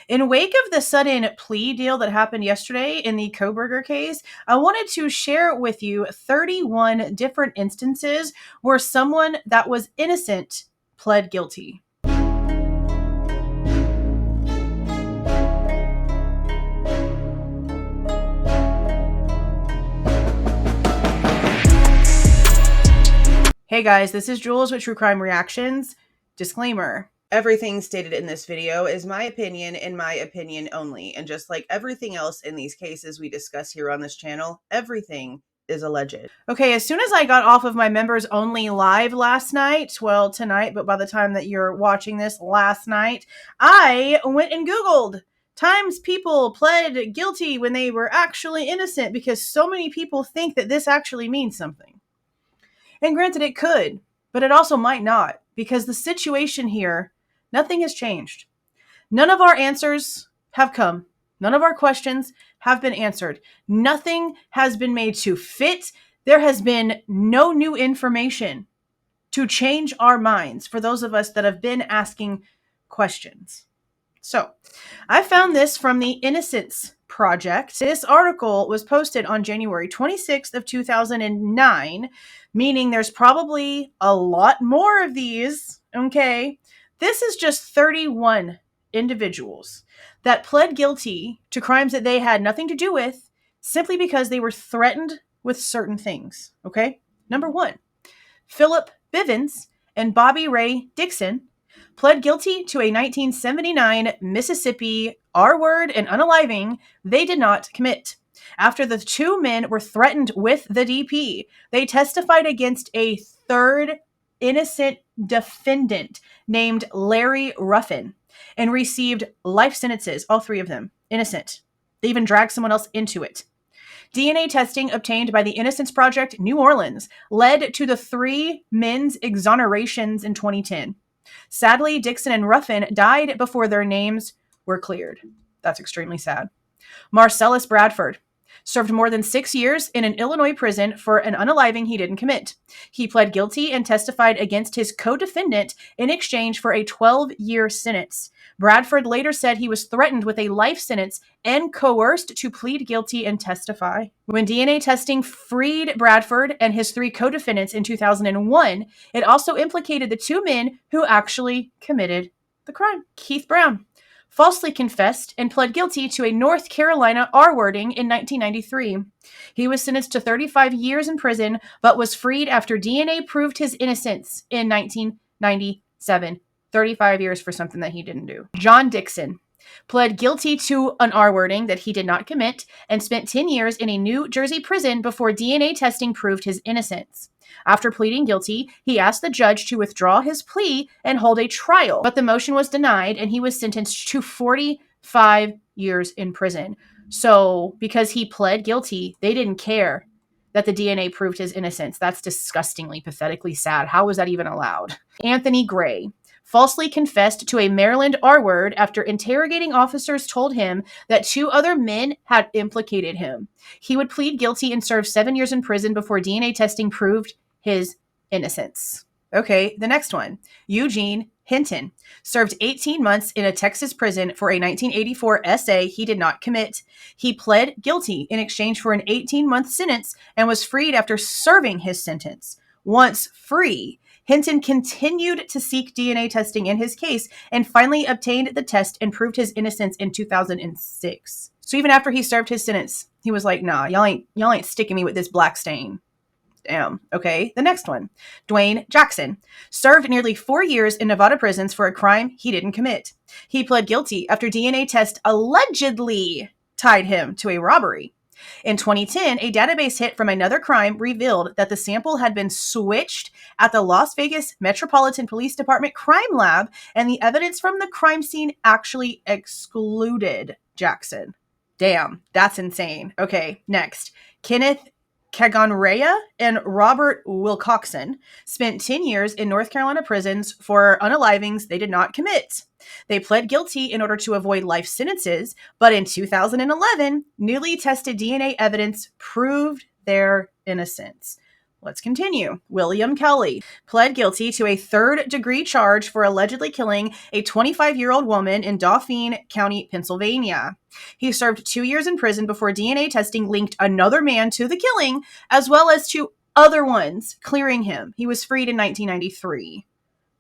In wake of the sudden plea deal that happened yesterday in the Kohberger case, I wanted to share with you 31 different instances where someone that was innocent pled guilty. Hey guys, this is Jules with True Crime Reactions. Disclaimer. Everything stated in this video is my opinion and my opinion only. And just like everything else in these cases we discuss here on this channel, everything is alleged. Okay, as soon as I got off of my members only live last night, well, tonight, but by the time that you're watching this last night, I went and Googled times people pled guilty when they were actually innocent, because so many people think that this actually means something. And granted, it could, but it also might not, because the situation here, nothing has changed. None of our answers have come. None of our questions have been answered. Nothing has been made to fit. There has been no new information to change our minds for those of us that have been asking questions. So, I found this from the Innocence Project. This article was posted on January 26th of 2009, meaning there's probably a lot more of these, okay? This is just 31 individuals that pled guilty to crimes that they had nothing to do with simply because they were threatened with certain things, okay? Number 1, Philip Bivens and Bobby Ray Dixon pled guilty to a 1979 Mississippi R-word and unaliving they did not commit. After the two men were threatened with the DP, they testified against a third innocent defendant named Larry Ruffin and received life sentences, all three of them, innocent. They even dragged someone else into it. DNA testing obtained by the Innocence Project New Orleans led to the three men's exonerations in 2010. Sadly, Dixon and Ruffin died before their names were cleared. That's extremely sad. Marcellus Bradford served more than 6 years in an Illinois prison for an unaliving he didn't commit. He pled guilty and testified against his co-defendant in exchange for a 12-year sentence. Bradford later said he was threatened with a life sentence and coerced to plead guilty and testify. When DNA testing freed Bradford and his three co-defendants in 2001, it also implicated the two men who actually committed the crime. Keith Brown falsely confessed and pled guilty to a North Carolina R-wording in 1993. He was sentenced to 35 years in prison, but was freed after DNA proved his innocence in 1997. 35 years for something that he didn't do. John Dixon pled guilty to an R-wording that he did not commit and spent 10 years in a New Jersey prison before DNA testing proved his innocence. After pleading guilty, he asked the judge to withdraw his plea and hold a trial, but the motion was denied and he was sentenced to 45 years in prison. So, because he pled guilty, they didn't care that the DNA proved his innocence. That's disgustingly, pathetically sad. How was that even allowed? Anthony Gray falsely confessed to a Maryland R-word after interrogating officers told him that two other men had implicated him. He would plead guilty and serve 7 years in prison before DNA testing proved his innocence. Okay, the next one. Eugene Hinton served 18 months in a Texas prison for a 1984 essay he did not commit. He pled guilty in exchange for an 18-month sentence and was freed after serving his sentence. Once free, Hinton continued to seek DNA testing in his case and finally obtained the test and proved his innocence in 2006. So even after he served his sentence, he was like, nah, y'all ain't sticking me with this black stain. Damn. Okay, the next one. Dwayne Jackson served nearly 4 years in Nevada prisons for a crime he didn't commit. He pled guilty after DNA test allegedly tied him to a robbery. In 2010, a database hit from another crime revealed that the sample had been switched at the Las Vegas Metropolitan Police Department crime lab, and the evidence from the crime scene actually excluded Jackson. Damn, that's insane. Okay, next. Kenneth Kaganrea and Robert Wilcoxon spent 10 years in North Carolina prisons for unalivings they did not commit. They pled guilty in order to avoid life sentences, but in 2011, newly tested DNA evidence proved their innocence. Let's continue. William Kelly pled guilty to a third-degree charge for allegedly killing a 25-year-old woman in Dauphin County, Pennsylvania. He served 2 years in prison before DNA testing linked another man to the killing, as well as to other ones, clearing him. He was freed in 1993.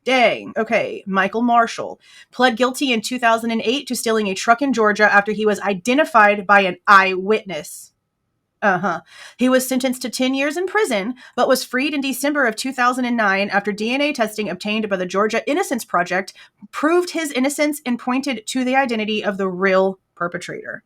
Dang. Okay. Michael Marshall pled guilty in 2008 to stealing a truck in Georgia after he was identified by an eyewitness. He was sentenced to 10 years in prison, but was freed in December of 2009 after DNA testing obtained by the Georgia Innocence Project proved his innocence and pointed to the identity of the real perpetrator.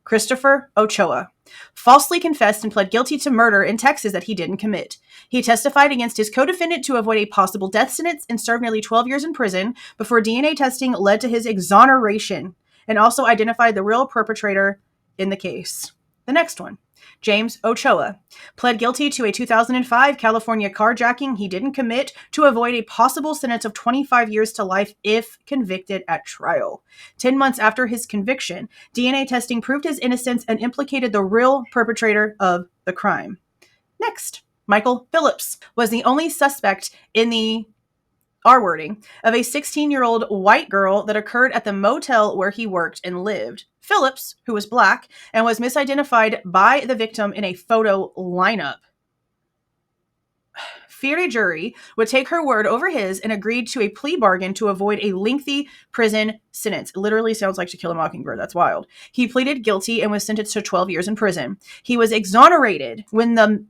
Christopher Ochoa falsely confessed and pled guilty to murder in Texas that he didn't commit. He testified against his co-defendant to avoid a possible death sentence and served nearly 12 years in prison before DNA testing led to his exoneration and also identified the real perpetrator in the case. The next one. James Ochoa pled guilty to a 2005 California carjacking he didn't commit to avoid a possible sentence of 25 years to life if convicted at trial. 10 months after his conviction, DNA testing proved his innocence and implicated the real perpetrator of the crime. Next, Michael Phillips was the only suspect in the R-wording of a 16-year-old white girl that occurred at the motel where he worked and lived. Phillips, who was black and was misidentified by the victim in a photo lineup. Feared a jury would take her word over his and agreed to a plea bargain to avoid a lengthy prison sentence. It literally sounds like To Kill a Mockingbird. That's wild. He pleaded guilty and was sentenced to 12 years in prison. He was exonerated when the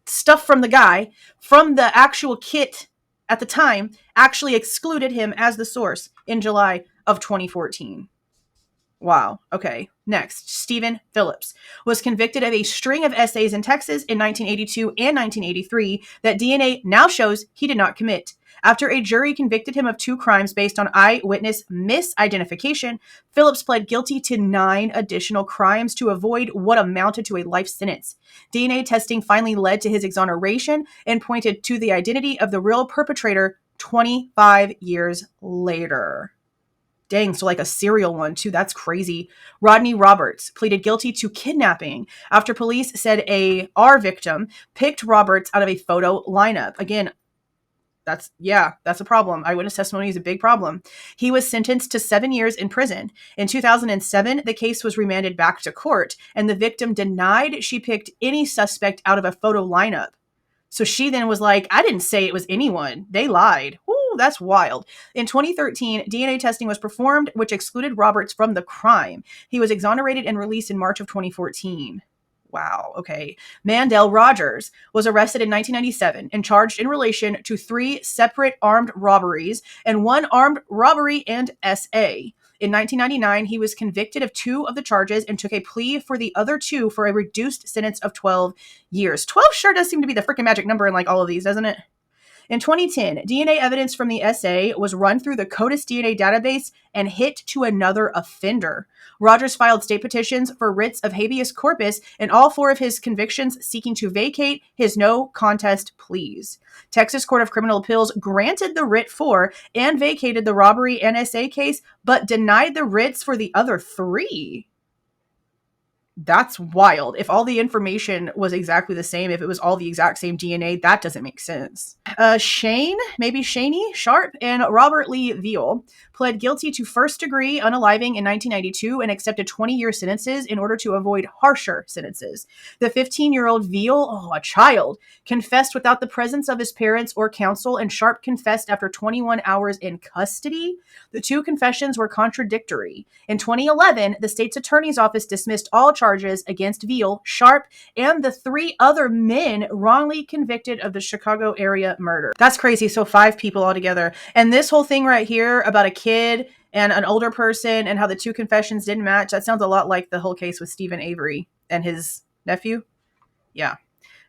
stuff from the guy, from the actual kit at the time, actually excluded him as the source in July of 2014. Wow. Okay. Next, Stephen Phillips was convicted of a string of essays in Texas in 1982 and 1983 that DNA now shows he did not commit. After a jury convicted him of 2 crimes based on eyewitness misidentification, Phillips pled guilty to 9 additional crimes to avoid what amounted to a life sentence. DNA testing finally led to his exoneration and pointed to the identity of the real perpetrator 25 years later. Dang, so like a serial one too. That's crazy. Rodney Roberts pleaded guilty to kidnapping after police said our victim picked Roberts out of a photo lineup. Again, that's a problem. Eyewitness testimony is a big problem. He was sentenced to 7 years in prison. In 2007, the case was remanded back to court, and the victim denied she picked any suspect out of a photo lineup. So she then was like, I didn't say it was anyone. They lied. Ooh, that's wild. In 2013, DNA testing was performed, which excluded Roberts from the crime. He was exonerated and released in March of 2014. Wow. Okay. Mandel Rogers was arrested in 1997 and charged in relation to 3 separate armed robberies and 1 armed robbery and SA. In 1999, he was convicted of 2 of the charges and took a plea for the other 2 for a reduced sentence of 12 years. 12 sure does seem to be the freaking magic number in like all of these, doesn't it? In 2010, DNA evidence from the SA was run through the CODIS DNA database and hit to another offender. Rogers filed state petitions for writs of habeas corpus in all 4 of his convictions, seeking to vacate his no contest pleas. Texas Court of Criminal Appeals granted the writ for and vacated the robbery and SA case, but denied the writs for the other 3. That's wild. If all the information was exactly the same, if it was all the exact same DNA, that doesn't make sense. Shaney Sharp, and Robert Lee Veal pled guilty to first-degree unaliving in 1992 and accepted 20-year sentences in order to avoid harsher sentences. The 15-year-old Veal, a child, confessed without the presence of his parents or counsel, and Sharp confessed after 21 hours in custody. The 2 confessions were contradictory. In 2011, the state's attorney's office dismissed all charges against Veal, Sharp, and the 3 other men wrongly convicted of the Chicago area murder. That's crazy. So 5 people altogether. And this whole thing right here about a kid and an older person and how the 2 confessions didn't match, that sounds a lot like the whole case with Stephen Avery and his nephew. Yeah.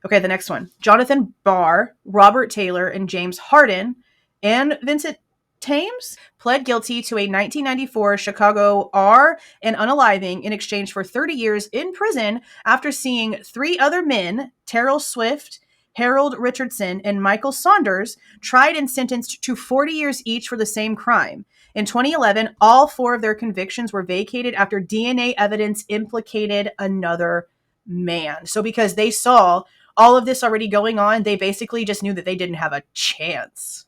Okay, the next one. Jonathan Barr, Robert Taylor, and James Harden, and Vincent Thames pled guilty to a 1994 Chicago R and unaliving in exchange for 30 years in prison after seeing 3 other men, Terrell Swift, Harold Richardson, and Michael Saunders, tried and sentenced to 40 years each for the same crime. In 2011, all 4 of their convictions were vacated after DNA evidence implicated another man. So because they saw all of this already going on, they basically just knew that they didn't have a chance.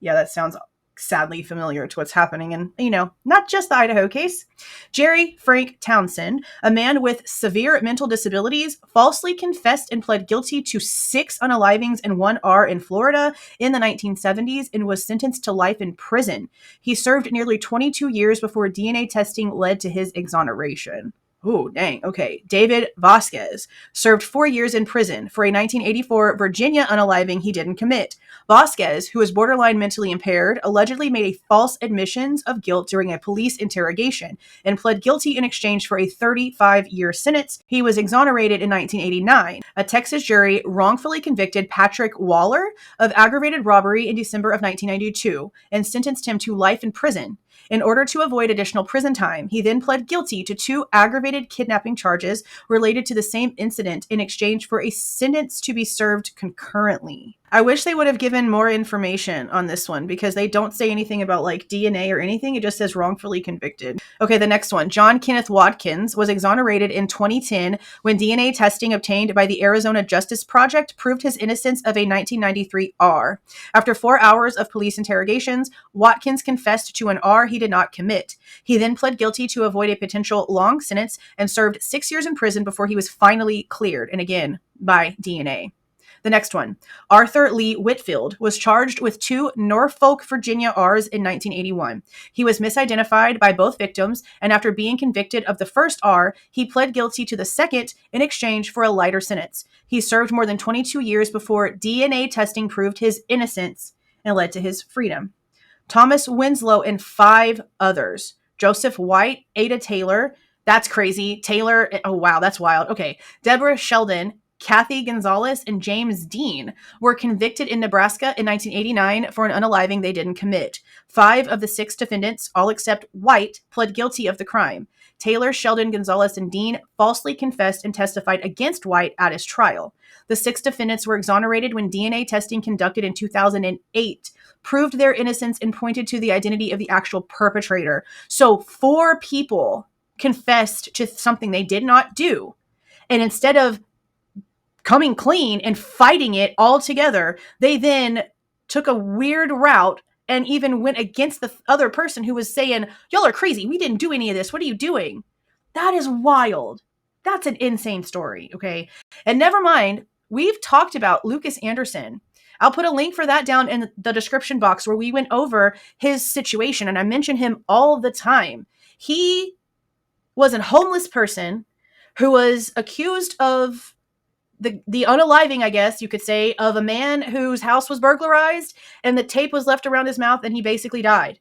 Yeah, that sounds sadly familiar to what's happening in, not just the Idaho case. Jerry Frank Townsend, a man with severe mental disabilities, falsely confessed and pled guilty to 6 unalivings and 1 R in Florida in the 1970s and was sentenced to life in prison. He served nearly 22 years before DNA testing led to his exoneration. Oh, dang. Okay. David Vasquez served 4 years in prison for a 1984 Virginia unaliving he didn't commit. Vasquez, who was borderline mentally impaired, allegedly made a false admissions of guilt during a police interrogation and pled guilty in exchange for a 35-year sentence. He was exonerated in 1989. A Texas jury wrongfully convicted Patrick Waller of aggravated robbery in December of 1992 and sentenced him to life in prison. In order to avoid additional prison time, he then pled guilty to 2 aggravated kidnapping charges related to the same incident in exchange for a sentence to be served concurrently. I wish they would have given more information on this one because they don't say anything about like DNA or anything. It just says wrongfully convicted. Okay, the next one. John Kenneth Watkins was exonerated in 2010 when DNA testing obtained by the Arizona Justice Project proved his innocence of a 1993 R. After 4 hours of police interrogations, Watkins confessed to an R he did not commit. He then pled guilty to avoid a potential long sentence and served 6 years in prison before he was finally cleared, and again, by DNA. The next one. Arthur Lee Whitfield was charged with 2 Norfolk, Virginia Rs in 1981. He was misidentified by both victims, and after being convicted of the first R, he pled guilty to the second in exchange for a lighter sentence. He served more than 22 years before DNA testing proved his innocence and led to his freedom. Thomas Winslow and 5 others. Joseph White, Ada Taylor. That's crazy. Taylor. Oh, wow. That's wild. Okay. Deborah Sheldon, Kathy Gonzalez, and James Dean were convicted in Nebraska in 1989 for an unaliving they didn't commit. 5 of the 6 defendants, all except White, pled guilty of the crime. Taylor, Sheldon, Gonzalez, and Dean falsely confessed and testified against White at his trial. The 6 defendants were exonerated when DNA testing conducted in 2008 proved their innocence and pointed to the identity of the actual perpetrator. So 4 people confessed to something they did not do. And instead of coming clean and fighting it all together, they then took a weird route and even went against the other person who was saying, y'all are crazy. We didn't do any of this. What are you doing? That is wild. That's an insane story. Okay. And never mind, we've talked about Lukis Anderson. I'll put a link for that down in the description box where we went over his situation. And I mention him all the time. He was a homeless person who was accused of the unaliving, I guess you could say, of a man whose house was burglarized and the tape was left around his mouth and he basically died.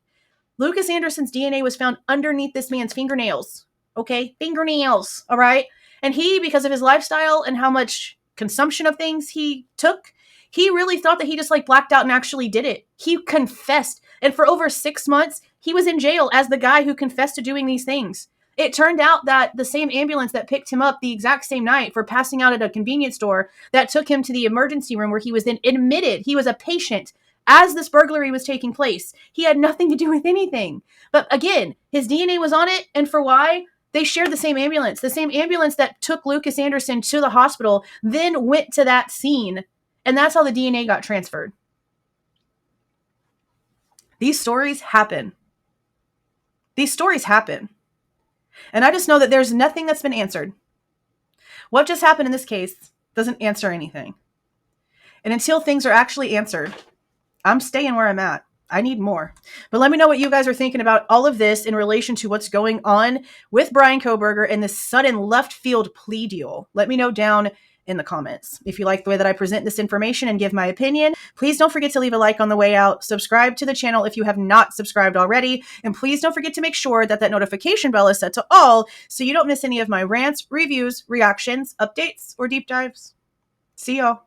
Lukis Anderson's DNA was found underneath this man's fingernails. Okay? Fingernails. All right? And he, because of his lifestyle and how much consumption of things he took, he really thought that he just like blacked out and actually did it. He confessed. And for over 6 months, he was in jail as the guy who confessed to doing these things. It turned out that the same ambulance that picked him up the exact same night for passing out at a convenience store that took him to the emergency room where he was then admitted. He was a patient as this burglary was taking place. He had nothing to do with anything. But again, his DNA was on it. And for why? They shared the same ambulance. The same ambulance that took Lukis Anderson to the hospital then went to that scene. And that's how the DNA got transferred. These stories happen. These stories happen. And I just know that there's nothing that's been answered. What just happened in this case doesn't answer anything. And until things are actually answered, I'm staying where I'm at. I need more. But let me know what you guys are thinking about all of this in relation to what's going on with Bryan Kohberger and this sudden left field plea deal. Let me know down in the comments. If you like the way that I present this information and give my opinion, please don't forget to leave a like on the way out. Subscribe to the channel if you have not subscribed already. And please don't forget to make sure that that notification bell is set to all so you don't miss any of my rants, reviews, reactions, updates, or deep dives. See y'all.